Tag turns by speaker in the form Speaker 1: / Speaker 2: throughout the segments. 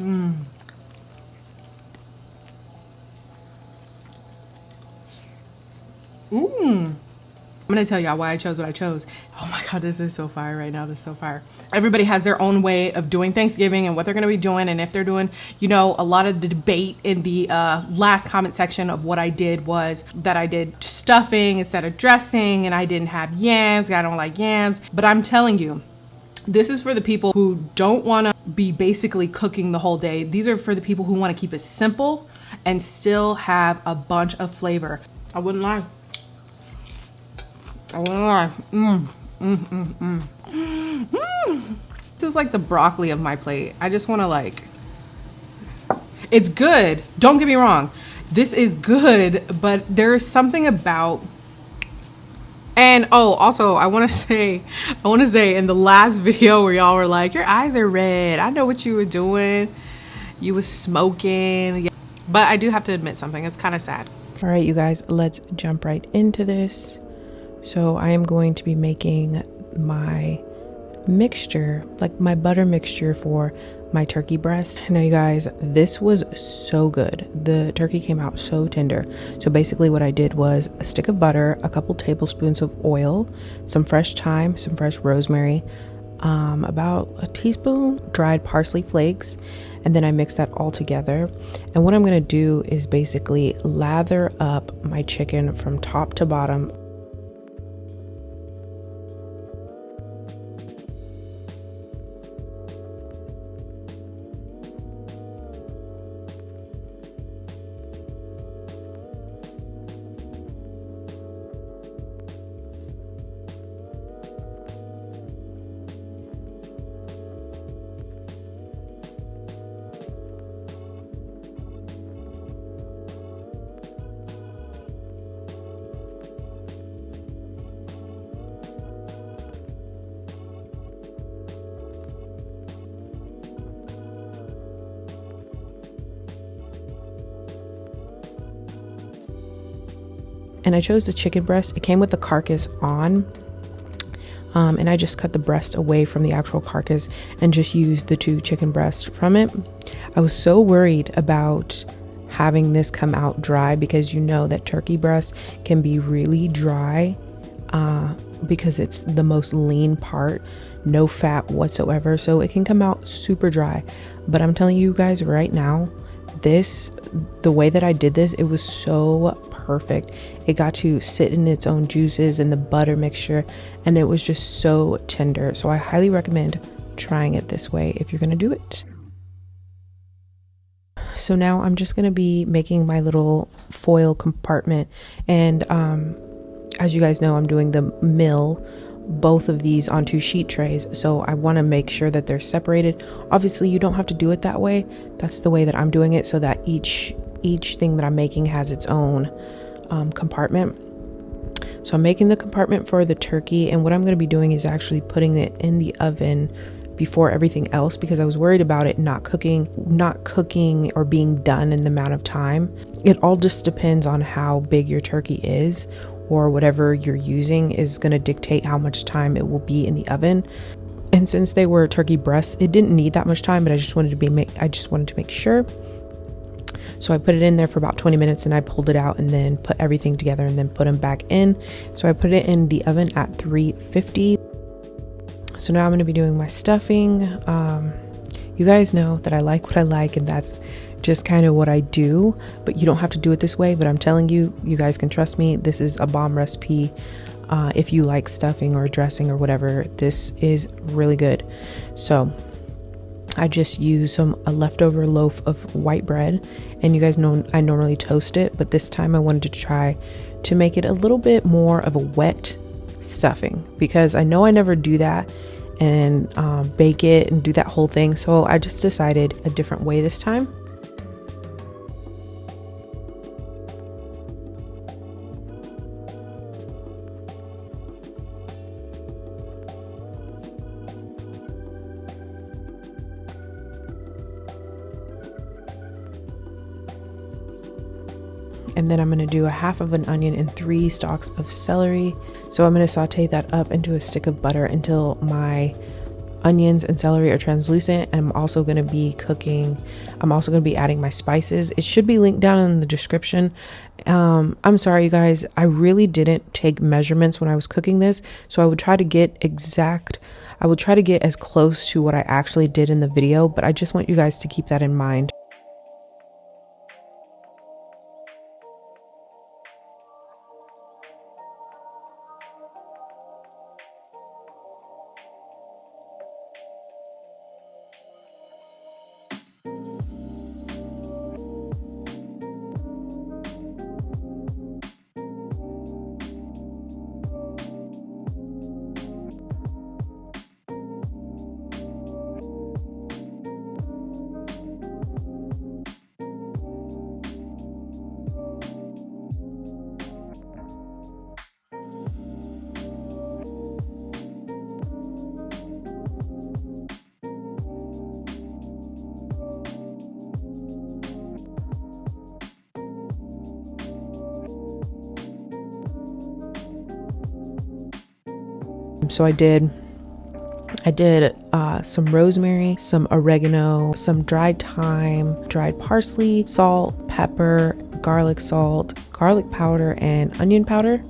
Speaker 1: I'm gonna tell y'all why I chose what I chose. Oh my God, this is so fire right now. This is so fire. Everybody has their own way of doing Thanksgiving and what they're gonna be doing. And if they're doing, you know, a lot of the debate in the last comment section of what I did was that I did stuffing instead of dressing, and I didn't have yams. I don't like yams. But I'm telling you, this is for the people who don't wanna be basically cooking the whole day. These are for the people who wanna keep it simple and still have a bunch of flavor. I wouldn't lie. I wouldn't lie. This is like the broccoli of my plate. I just want to like, it's good. Don't get me wrong. This is good, but there is something about, and oh, also I want to say in the last video where y'all were like, your eyes are red. I know what you were doing. You was smoking. But I do have to admit something. It's kind of sad. All right, you guys, let's jump right into this. So I am going to be making my mixture, like my butter mixture for my turkey breast. Now you guys, this was so good. The turkey came out so tender. So basically what I did was a stick of butter, a couple tablespoons of oil, some fresh thyme, some fresh rosemary, about a teaspoon dried parsley flakes, and then I mix that all together. And what I'm gonna do is basically lather up my chicken from top to bottom. And I chose the chicken breast. It came with the carcass on, and I just cut the breast away from the actual carcass and just used the 2 chicken breasts from it. I was so worried about having this come out dry, because you know that turkey breast can be really dry because it's the most lean part, no fat whatsoever, so it can come out super dry. But I'm telling you guys right now, the way that I did this, it was so perfect. It got to sit in its own juices and the butter mixture, and it was just so tender. So I highly recommend trying it this way if you're gonna do it. So now I'm just gonna be making my little foil compartment, and as you guys know, I'm doing the mill both of these onto sheet trays, so I want to make sure that they're separated. Obviously you don't have to do it that way. That's the way that I'm doing it, so that each thing that I'm making has its own compartment. So I'm making the compartment for the turkey, and what I'm going to be doing is actually putting it in the oven before everything else, because I was worried about it not cooking or being done in the amount of time. It all just depends on how big your turkey is, or whatever you're using is going to dictate how much time it will be in the oven. And since they were turkey breasts, it didn't need that much time, but I just wanted to make sure. So I put it in there for about 20 minutes, and I pulled it out and then put everything together and then put them back in. So I put it in the oven at 350. So now I'm going to be doing my stuffing. You guys know that I like what I like, and that's just kind of what I do, but you don't have to do it this way. But I'm telling you, you guys can trust me, this is a bomb recipe. If you like stuffing or dressing or whatever, this is really good. So I just use a leftover loaf of white bread, and you guys know I normally toast it, but this time I wanted to try to make it a little bit more of a wet stuffing, because I know I never do that and bake it and do that whole thing. So I just decided a different way this time. And then I'm going to do a half of an onion and 3 stalks of celery. So I'm going to saute that up into a stick of butter until my onions and celery are translucent. And I'm also going to be adding my spices. It should be linked down in the description. I'm sorry, you guys, I really didn't take measurements when I was cooking this, so I would try to get as close to what I actually did in the video, but I just want you guys to keep that in mind. So I did some rosemary, some oregano, some dried thyme, dried parsley, salt, pepper, garlic salt, garlic powder, and onion powder.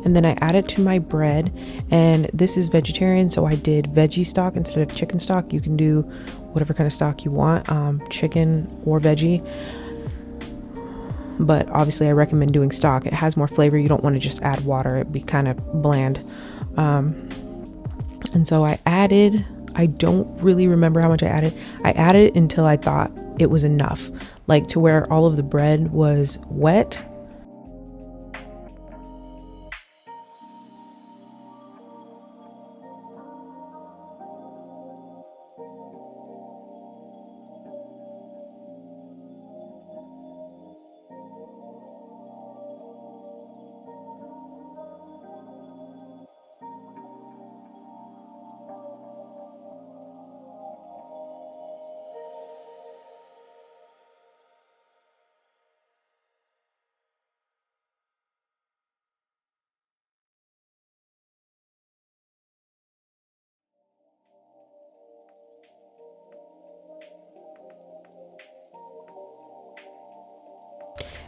Speaker 1: And then I add it to my bread, and this is vegetarian, so I did veggie stock instead of chicken stock. You can do whatever kind of stock you want, chicken or veggie, but obviously I recommend doing stock. It has more flavor. You don't want to just add water, it'd be kind of bland. And so I don't really remember how much I added until I thought it was enough, like to where all of the bread was wet.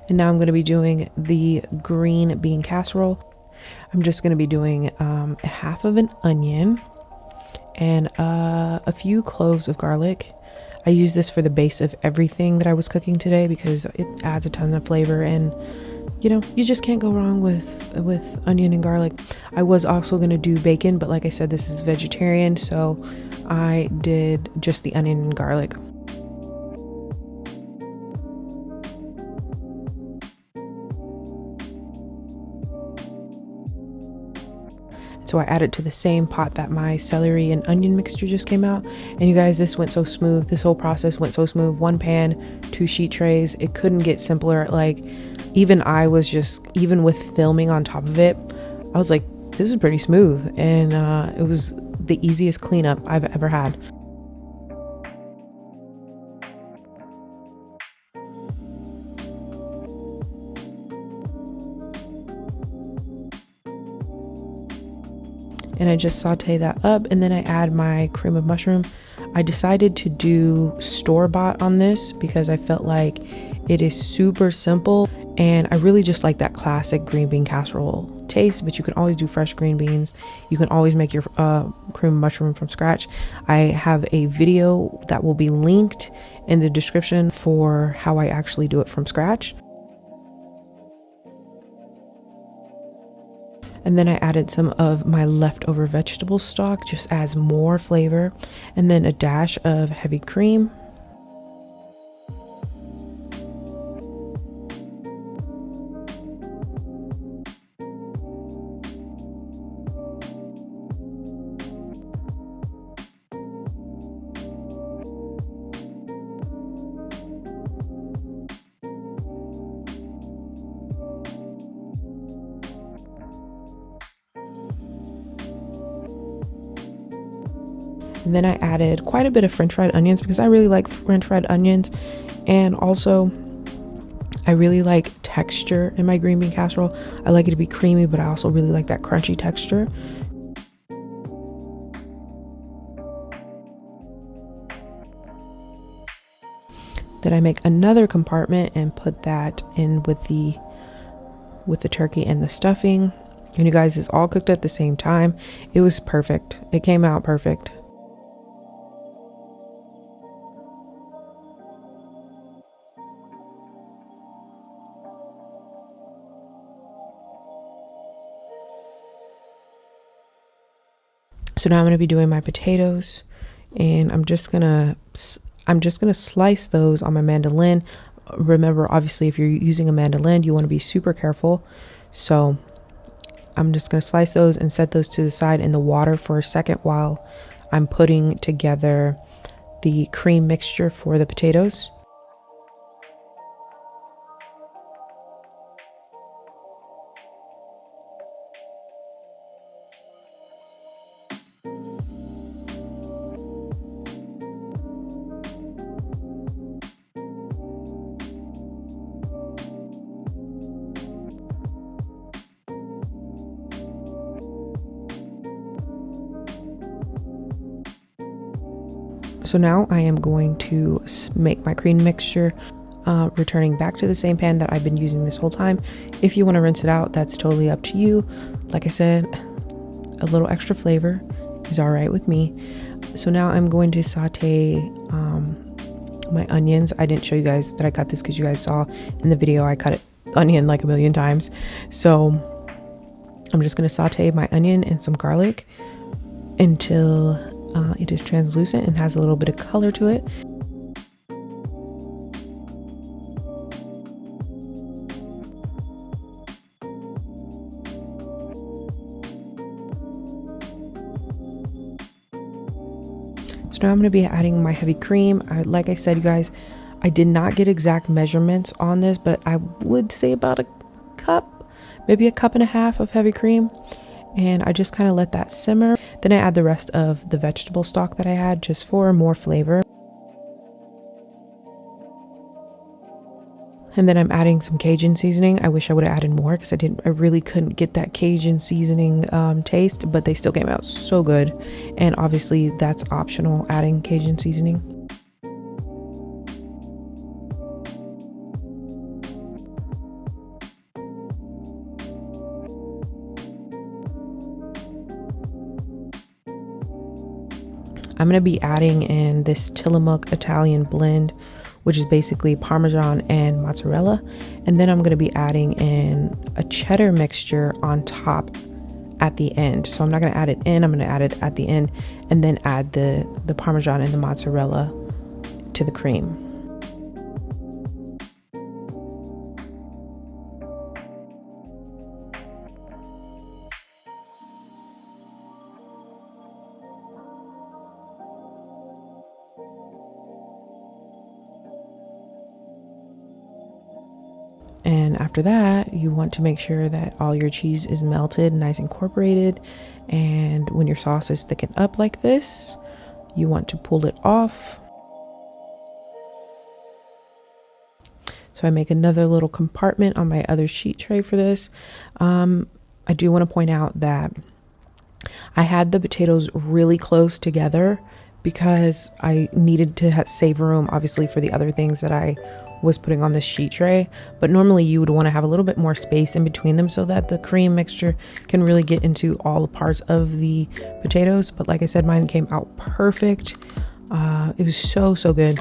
Speaker 1: And now I'm going to be doing the green bean casserole. I'm just going to be doing half of an onion and a few cloves of garlic. I use this for the base of everything that I was cooking today because it adds a ton of flavor, and you know, you just can't go wrong with onion and garlic. I was also going to do bacon, but like I said, this is vegetarian, so I did just the onion and garlic. So I added to the same pot that my celery and onion mixture just came out. And you guys, this went so smooth. This whole process went so smooth. 1 pan, 2 sheet trays. It couldn't get simpler. Like, even with filming on top of it, I was like, this is pretty smooth. And it was the easiest cleanup I've ever had. And I just saute that up, and then I add my cream of mushroom. I decided to do store-bought on this because I felt like it is super simple, and I really just like that classic green bean casserole taste, but you can always do fresh green beans. You can always make your cream of mushroom from scratch. I have a video that will be linked in the description for how I actually do it from scratch. And then I added some of my leftover vegetable stock, just adds more flavor. And then a dash of heavy cream. And then I added quite a bit of French fried onions because I really like French fried onions. And also, I really like texture in my green bean casserole. I like it to be creamy, but I also really like that crunchy texture. Then I make another compartment and put that in with the turkey and the stuffing. And you guys, it's all cooked at the same time. It was perfect. It came out perfect. So now I'm going to be doing my potatoes, and I'm just going to slice those on my mandolin. Remember, obviously, if you're using a mandolin, you want to be super careful. So I'm just going to slice those and set those to the side in the water for a second while I'm putting together the cream mixture for the potatoes. So now I am going to make my cream mixture, returning back to the same pan that I've been using this whole time. If you want to rinse it out, that's totally up to you. Like I said, a little extra flavor is all right with me. So now I'm going to saute my onions. I didn't show you guys that I cut this because you guys saw in the video I cut onion like a million times. So I'm just going to saute my onion and some garlic until it is translucent and has a little bit of color to it. So now I'm going to be adding my heavy cream. Like I said, you guys, I did not get exact measurements on this, but I would say about a cup, maybe a cup and a half of heavy cream. And I just kind of let that simmer. Then I add the rest of the vegetable stock that I had just for more flavor. And then I'm adding some Cajun seasoning. I wish I would have added more because I really couldn't get that Cajun seasoning taste, but they still came out so good. And obviously that's optional, adding Cajun seasoning. I'm going to be adding in this Tillamook Italian blend, which is basically Parmesan and mozzarella. And then I'm going to be adding in a cheddar mixture on top at the end. So I'm not going to add it in, I'm going to add it at the end and then add the Parmesan and the mozzarella to the cream. And after that, you want to make sure that all your cheese is melted, nice incorporated. And when your sauce is thickened up like this, you want to pull it off. So I make another little compartment on my other sheet tray for this. I do want to point out that I had the potatoes really close together because I needed to save room, obviously, for the other things that I was putting on the sheet tray. But normally you would want to have a little bit more space in between them so that the cream mixture can really get into all the parts of the potatoes. But like I said, mine came out perfect. It was so good.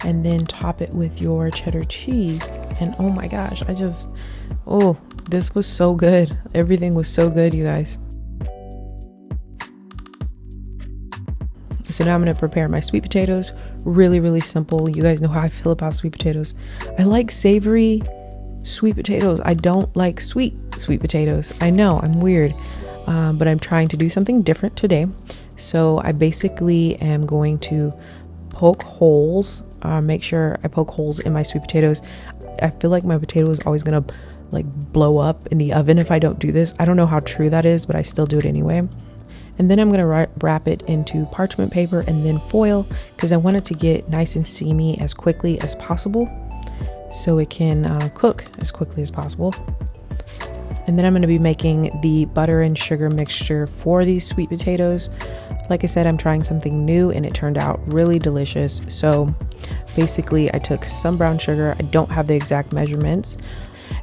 Speaker 1: and then top it with your cheddar cheese. And oh my gosh, oh, this was so good. Everything was so good, you guys. So now I'm going to prepare my sweet potatoes. Really, really simple. You guys know how I feel about sweet potatoes. I like savory sweet potatoes. I don't like sweet potatoes. I know, I'm weird, but I'm trying to do something different today. So I basically am going to poke holes, make sure I poke holes in my sweet potatoes. I feel like my potato is always going to like blow up in the oven if I don't do this. I don't know how true that is, but I still do it anyway. And then I'm going to wrap it into parchment paper and then foil, because I want it to get nice and steamy as quickly as possible so it can cook as quickly as possible. And then I'm going to be making the butter and sugar mixture for these sweet potatoes. Like I said, I'm trying something new and it turned out really delicious. So basically I took some brown sugar. I don't have the exact measurements.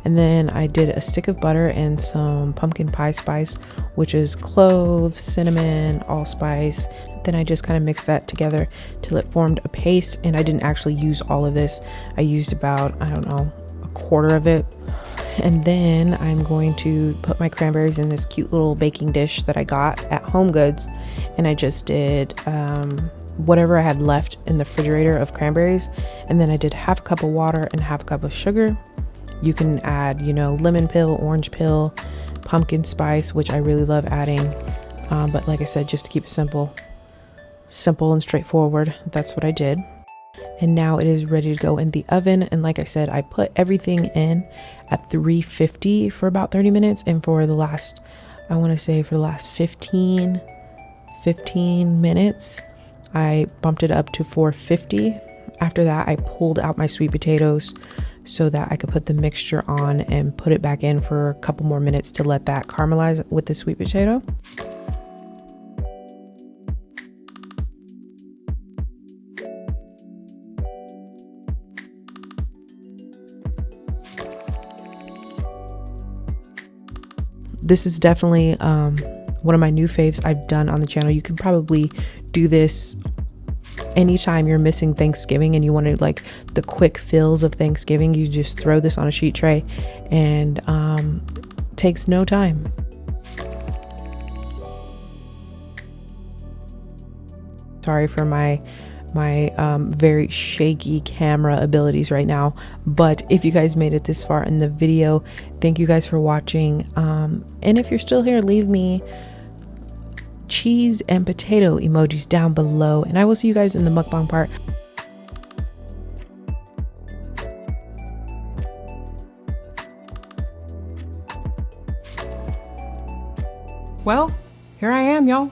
Speaker 1: And then I did a stick of butter and some pumpkin pie spice, which is cloves, cinnamon, allspice. Then I just kind of mixed that together till it formed a paste. And I didn't actually use all of this. I used about, I don't know, a quarter of it. And then I'm going to put my cranberries in this cute little baking dish that I got at Home Goods. And I just did whatever I had left in the refrigerator of cranberries. And then I did half a cup of water and half a cup of sugar. You can add, you know, lemon peel, orange peel, pumpkin spice, which I really love adding. But like I said, just to keep it simple and straightforward, that's what I did. And now it is ready to go in the oven. And like I said, I put everything in at 350 for about 30 minutes. And for the last, I want to say for the last 15 minutes, I bumped it up to 450. After that, I pulled out my sweet potatoes so that I could put the mixture on and put it back in for a couple more minutes to let that caramelize with the sweet potato. This is definitely one of my new faves I've done on the channel. You can probably do this anytime you're missing Thanksgiving and you want to like the quick fills of Thanksgiving. You just throw this on a sheet tray and takes no time. Sorry for my very shaky camera abilities right now, but if you guys made it this far in the video, thank you guys for watching. And if you're still here, leave me cheese and potato emojis down below, and I will see you guys in the mukbang part.
Speaker 2: Well, here I am, y'all.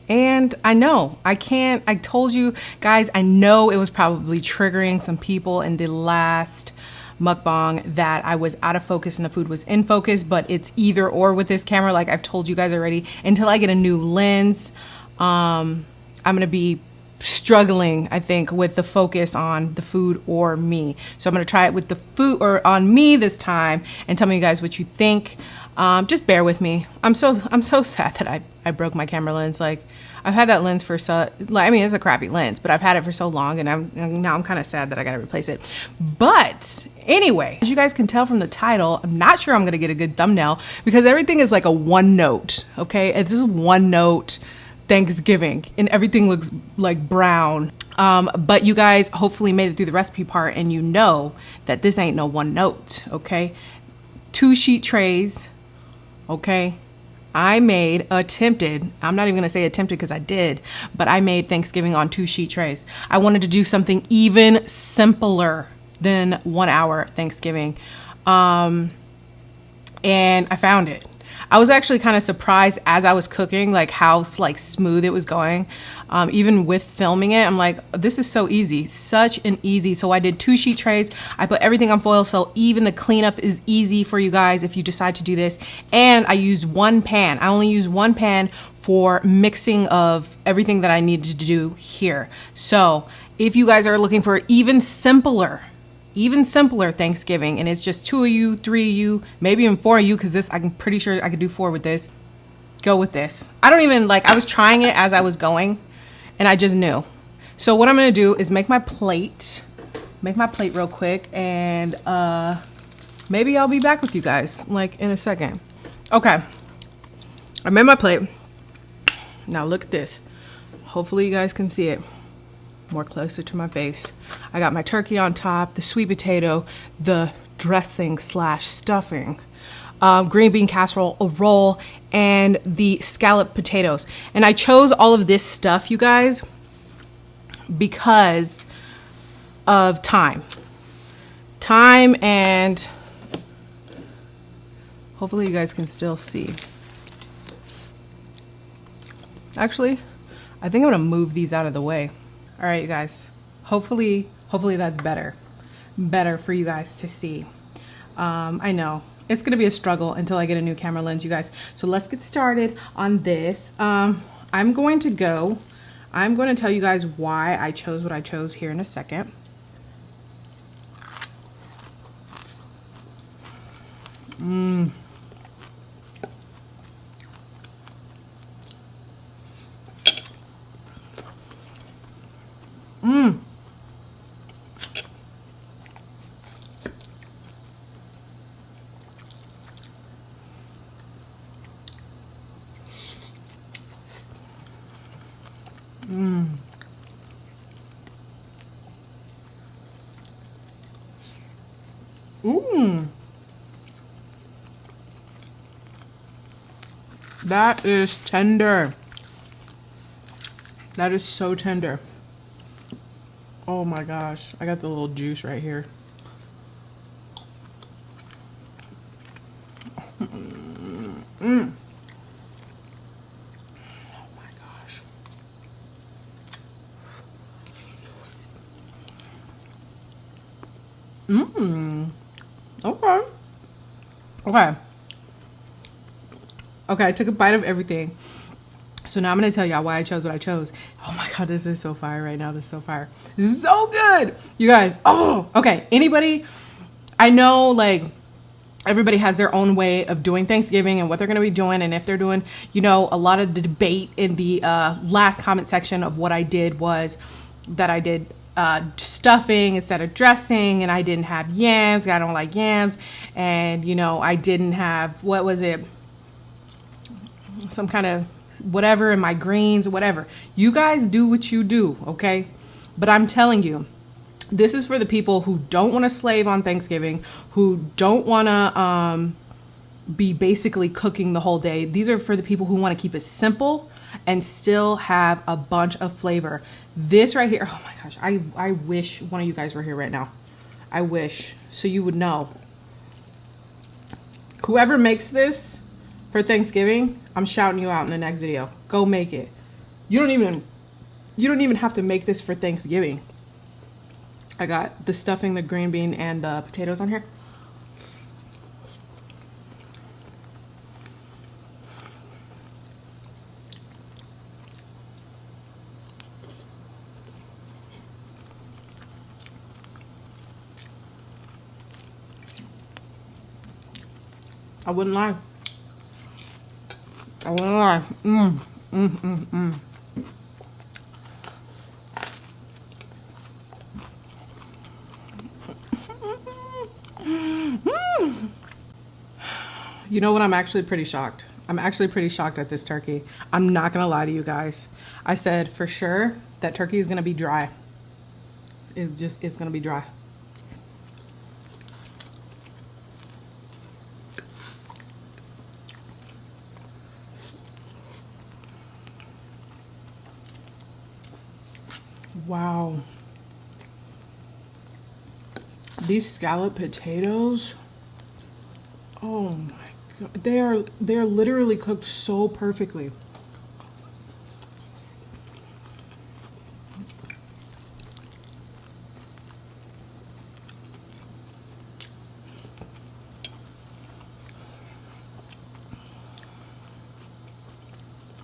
Speaker 2: And I know I told you guys, I know it was probably triggering some people in the last mukbang that I was out of focus and the food was in focus, but it's either or with this camera. Like I've told you guys already, until I get a new lens, I'm gonna be struggling, I think, with the focus on the food or me. So I'm gonna try it with the food or on me this time and tell me you guys what you think. Just bear with me. I'm so sad that I broke my camera lens. Like I've had that lens for I mean, it's a crappy lens, but I've had it for so long, and now I'm kind of sad that I got to replace it. But anyway, as you guys can tell from the title, I'm not sure I'm going to get a good thumbnail because everything is like a one note. Okay. It's just one note Thanksgiving and everything looks like brown. But you guys hopefully made it through the recipe part and you know that this ain't no one note. Okay. 2 sheet trays. Okay. I'm not even gonna say attempted because I did, but I made Thanksgiving on 2 sheet trays. I wanted to do something even simpler than 1 hour Thanksgiving. And I found it. I was actually kind of surprised as I was cooking, like how like smooth it was going. Even with filming it, I'm like, this is so easy, such an easy. So I did 2 sheet trays. I put everything on foil, so even the cleanup is easy for you guys if you decide to do this. And I used 1 pan. I only used 1 pan for mixing of everything that I needed to do here. So if you guys are looking for even simpler Thanksgiving, and it's just 2 of you, 3 of you, maybe even 4 of you, because this, I'm pretty sure I could do 4 with this. Go with this. I don't even I was trying it as I was going, and I just knew. So what I'm gonna do is make my plate. make my plate real quick, and maybe I'll be back with you guys like in a second. Okay, I made my plate. Now look at this. Hopefully you guys can see it more closer to my face. I got my turkey on top, the sweet potato, the dressing slash stuffing, green bean casserole, a roll, and the scalloped potatoes. And I chose all of this stuff, you guys, because of time. And hopefully you guys can still see. Actually, I think I'm gonna move these out of the way. All right, you guys, hopefully that's better for you guys to see. I know it's gonna be a struggle until I get a new camera lens, you guys. So let's get started on this. I'm going to tell you guys why I chose what I chose here in a second. That is tender. That is so tender. Oh my gosh, I got the little juice right here. Oh my gosh. Okay. Okay, I took a bite of everything. So now I'm gonna tell y'all why I chose what I chose. Oh my God, this is so fire right now. This is so fire. This is so good. You guys, oh, okay. Anybody, I know like everybody has their own way of doing Thanksgiving and what they're gonna be doing. And if they're doing, you know, a lot of the debate in the last comment section of what I did was that I did stuffing instead of dressing, and I didn't have yams. I don't like yams. And you know, I didn't have, what was it? Some kind of whatever in my greens, whatever. You guys do what you do, okay? But I'm telling you, this is for the people who don't want to slave on Thanksgiving, who don't want to be basically cooking the whole day. These are for the people who want to keep it simple and still have a bunch of flavor. This right here, oh my gosh, I wish one of you guys were here right now. I wish, so you would know. Whoever makes this for Thanksgiving, I'm shouting you out in the next video. Go make it. You don't even have to make this for Thanksgiving. I got the stuffing, the green bean, and the potatoes on here. I wouldn't lie. I wouldn't lie. You know what? I'm actually pretty shocked. I'm actually pretty shocked at this turkey. I'm not gonna lie to you guys. I said for sure that turkey is gonna be dry. It's gonna be dry. Wow. These scalloped potatoes, oh my God, they are literally cooked so perfectly.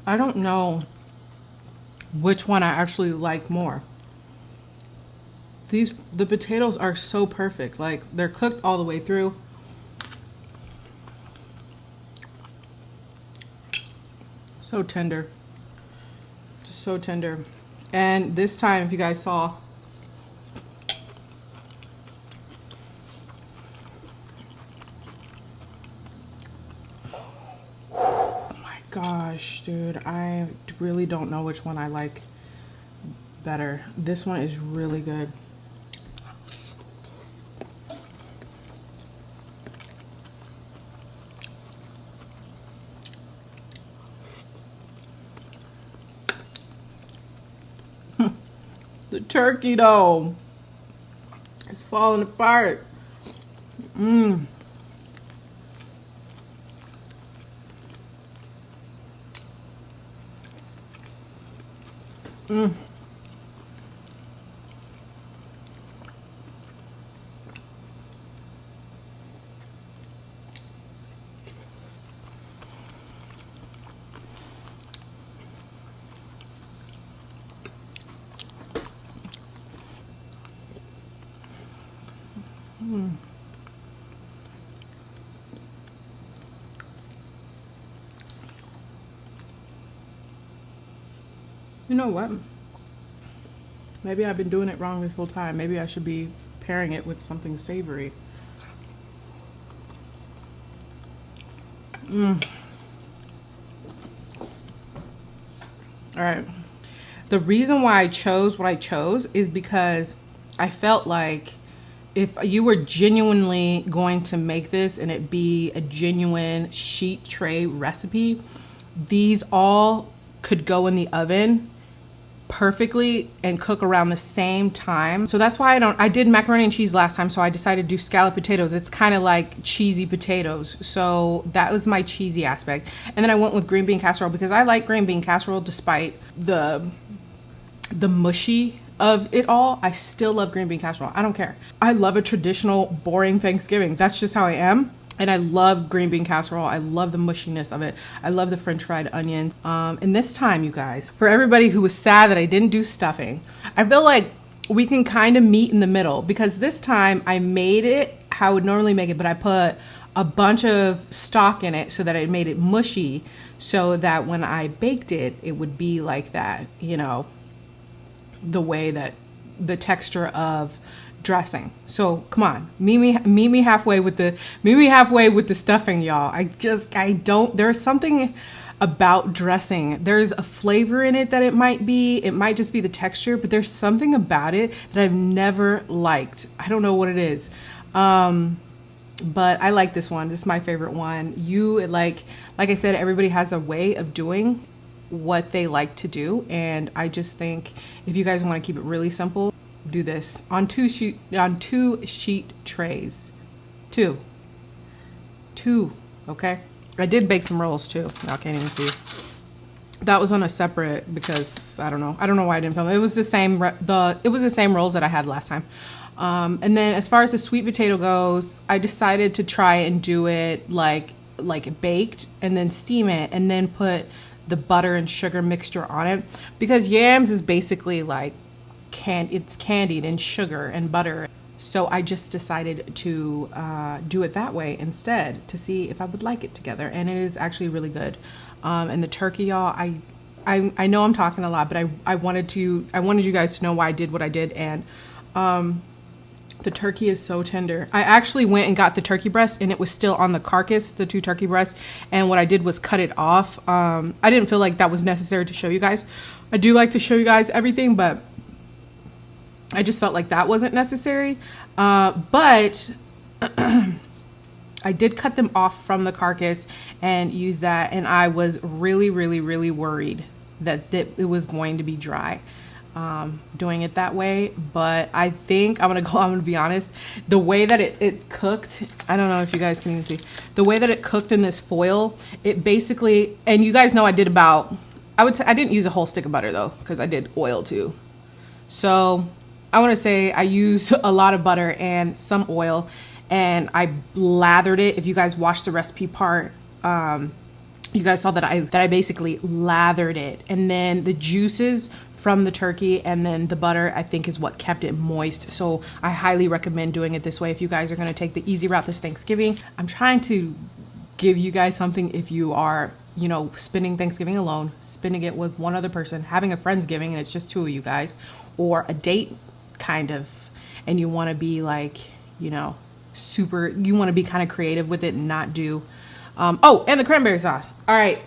Speaker 2: I don't know which one I actually like more. The potatoes are so perfect. Like, they're cooked all the way through. So tender. Just so tender. And this time, if you guys saw, gosh, dude, I really don't know which one I like better. This one is really good. The turkey though, it's falling apart. Mmm. Mmm. Mm. You know what? Maybe I've been doing it wrong this whole time. Maybe I should be pairing it with something savory. All right. The reason why I chose what I chose is because I felt like if you were genuinely going to make this and it be a genuine sheet tray recipe, these all could go in the oven perfectly and cook around the same time. So that's why I did macaroni and cheese last time, so I decided to do scalloped potatoes. It's kind of like cheesy potatoes, so that was my cheesy aspect. And then I went with green bean casserole because I like green bean casserole despite the mushy of it all. I still love green bean casserole. I don't care. I love a traditional boring Thanksgiving. That's just how I am. And I love green bean casserole. I love the mushiness of it. I love the French fried onions. And this time, you guys, for everybody who was sad that I didn't do stuffing, I feel like we can kind of meet in the middle, because this time I made it how I would normally make it, but I put a bunch of stock in it so that it made it mushy, so that when I baked it, it would be like that, you know, the way that the texture of dressing. So come on, meet me halfway with the stuffing, y'all. I don't, there's something about dressing. There's a flavor in it that it might just be the texture, but there's something about it that I've never liked. I don't know what it is. But I like this one. This is my favorite one. Like I said, everybody has a way of doing what they like to do, and I just think if you guys want to keep it really simple, do this on two sheet trays. Two, okay? I did bake some rolls too. Y'all can't even see. That was on a separate, because I don't know why I didn't film it. It was the same rolls that I had last time. And then as far as the sweet potato goes, I decided to try and do it like baked and then steam it and then put the butter and sugar mixture on it, because yams is basically like it's candied in sugar and butter. So I just decided to do it that way instead, to see if I would like it together, and it is actually really good. And the turkey, y'all, I know I'm talking a lot, but I wanted you guys to know why I did what I did, and the turkey is so tender. I actually went and got the turkey breast, and it was still on the carcass, the 2 turkey breasts, and what I did was cut it off. I didn't feel like that was necessary to show you guys. I do like to show you guys everything, but I just felt like that wasn't necessary. But I did cut them off from the carcass and use that, and I was really, really, really worried that it was going to be dry doing it that way. But I think I'm gonna be honest, the way that it cooked, I don't know if you guys can even see the way that it cooked in this foil. It basically, and you guys know I did about, I didn't use a whole stick of butter though, because I did oil too. So I want to say I used a lot of butter and some oil, and I lathered it. If you guys watched the recipe part, you guys saw that I basically lathered it, and then the juices from the turkey and then the butter, I think, is what kept it moist. So I highly recommend doing it this way if you guys are going to take the easy route this Thanksgiving. I'm trying to give you guys something if you are, you know, spending Thanksgiving alone, spending it with one other person, having a Friendsgiving and it's just 2 of you guys, or a date kind of, and you want to be like, you know, you want to be kind of creative with it and not do oh, and the cranberry sauce. All right,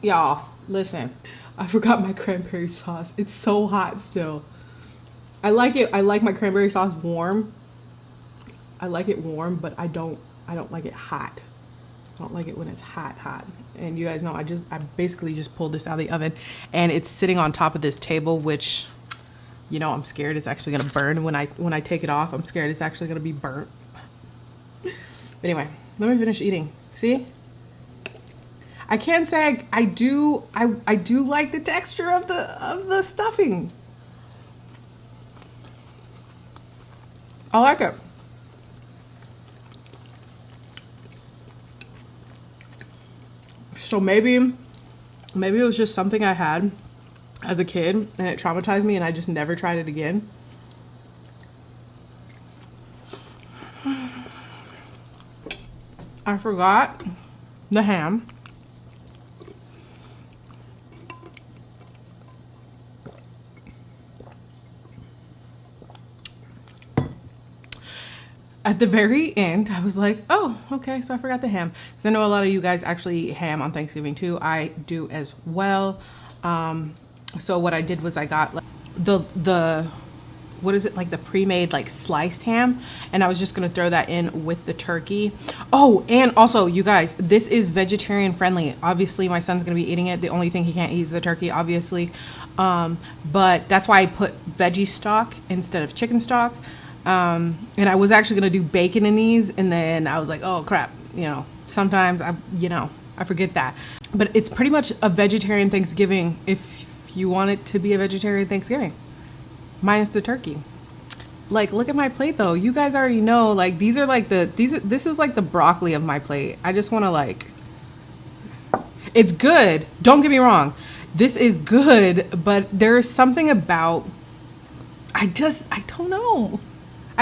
Speaker 2: Y'all, listen. I forgot my cranberry sauce. It's so hot still. I like it. I like my cranberry sauce warm. I like it warm, but I don't like it hot. I don't like it when it's hot. And you guys know I basically just pulled this out of the oven, and it's sitting on top of this table, which, you know, I'm scared it's actually gonna burn when I take it off. I'm scared it's actually gonna be burnt. But anyway, let me finish eating. See? I can say I do like the texture of the stuffing. I like it. So maybe it was just something I had as a kid and it traumatized me and I just never tried it again. I forgot the ham. At the very end, I was like, oh, okay, so I forgot the ham. Because I know a lot of you guys actually eat ham on Thanksgiving too. I do as well. So what I did was I got like the what is it, like the pre-made like sliced ham, and I was just gonna throw that in with the turkey. Oh, and also you guys, this is vegetarian friendly. Obviously my son's gonna be eating it. The only thing he can't eat is the turkey, obviously. But that's why I put veggie stock instead of chicken stock. And I was actually gonna do bacon in these, and then I was like, oh crap, you know, sometimes I forget that. But it's pretty much a vegetarian Thanksgiving if you want it to be a vegetarian Thanksgiving, minus the turkey. Like, look at my plate though. You guys already know, like, these are like this is like the broccoli of my plate. I just want to, like, it's good, don't get me wrong, this is good, but there is something about, I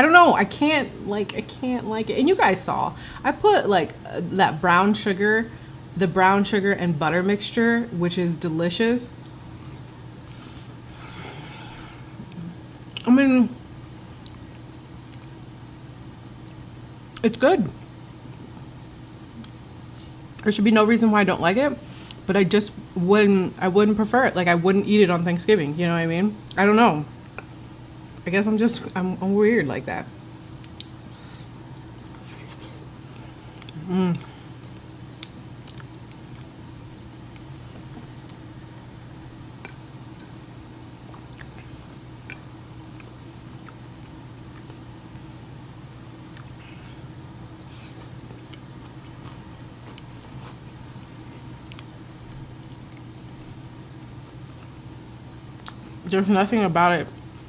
Speaker 2: don't know. I can't like it. And you guys saw, I put like that brown sugar, the brown sugar and butter mixture, which is delicious. I mean, it's good. There should be no reason why I don't like it, but I wouldn't prefer it. Like, I wouldn't eat it on Thanksgiving, you know what I mean? I don't know. I guess I'm weird like that. There's nothing about it.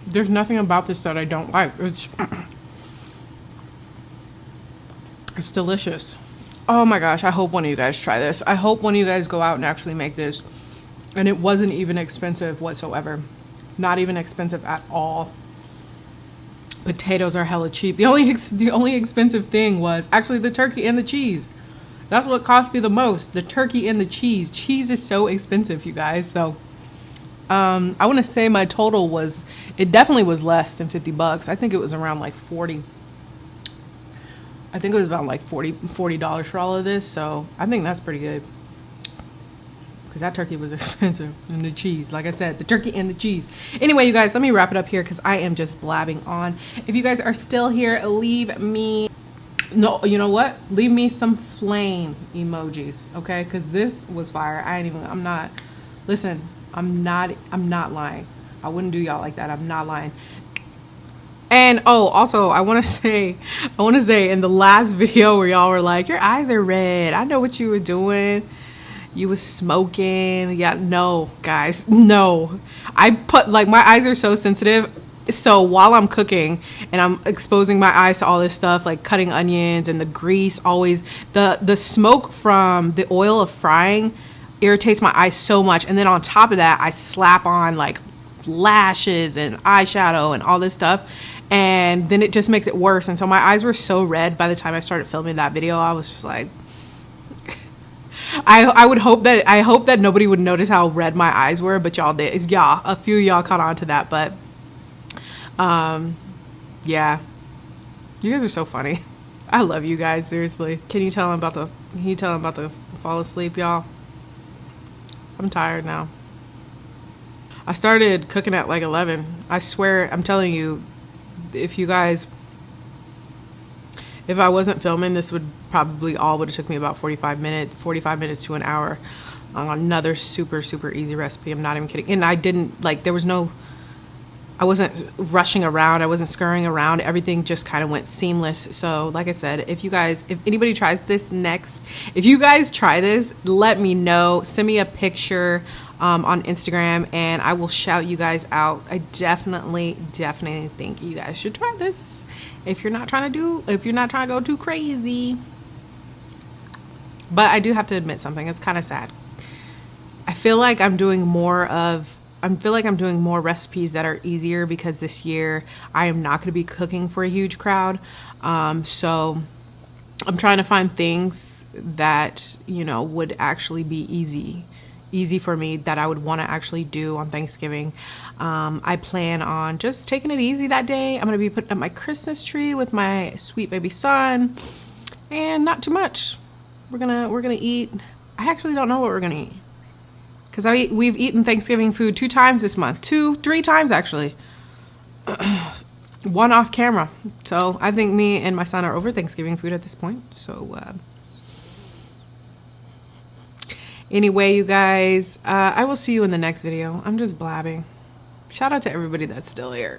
Speaker 2: There's nothing about this that I don't like. It's delicious. Oh my gosh, I hope one of you guys try this. I hope one of you guys go out and actually make this. And it wasn't even expensive whatsoever. Not even expensive at all. Potatoes are hella cheap. The only expensive thing was actually the turkey and the cheese. That's what cost me the most. The turkey and the cheese. Cheese is so expensive, you guys. So I want to say my total was, it definitely was less than 50 bucks. I think it was around like 40. I think it was about like $40 for all of this. So I think that's pretty good. Because that turkey was expensive. And the cheese, like I said, the turkey and the cheese. Anyway, you guys, let me wrap it up here because I am just blabbing on. If you guys are still here, leave me, no, you know what? Leave me some flame emojis, okay? Because this was fire. I'm not lying. I wouldn't do y'all like that. I'm not lying. And oh, also I want to say in the last video where y'all were like, your eyes are red, I know what you were doing. You was smoking. Yeah, no, guys, no. I put, like, my eyes are so sensitive. So while I'm cooking and I'm exposing my eyes to all this stuff, like cutting onions and the grease, always the smoke from the oil of frying irritates my eyes so much. And then on top of that, I slap on like lashes and eyeshadow and all this stuff, and then it just makes it worse. And so my eyes were so red by the time I started filming that video. I was just like, I hope that nobody would notice how red my eyes were, but y'all did. Yeah, a few of y'all caught on to that. But yeah, you guys are so funny. I love you guys, seriously. Can you tell I'm about to fall asleep, y'all? I'm tired now. I started cooking at like 11. I swear, I'm telling you, if I wasn't filming, this would have took me about 45 minutes to an hour on another super, super easy recipe. I'm not even kidding. And I didn't, like, I wasn't rushing around. I wasn't scurrying around. Everything just kind of went seamless. So like I said, if anybody tries this next, if you guys try this, let me know. Send me a picture on Instagram and I will shout you guys out. I definitely think you guys should try this. If you're not trying to go too crazy. But I do have to admit something. It's kind of sad. I feel like I'm doing more recipes that are easier because this year I am not going to be cooking for a huge crowd. So I'm trying to find things that, would actually be easy for me that I would want to actually do on Thanksgiving. I plan on just taking it easy that day. I'm going to be putting up my Christmas tree with my sweet baby son and not too much. We're going to eat. I actually don't know what we're going to eat. Because we've eaten Thanksgiving food 2 times this month. 3 times, actually. One off camera. So I think me and my son are over Thanksgiving food at this point. So anyway, you guys, I will see you in the next video. I'm just blabbing. Shout out to everybody that's still here.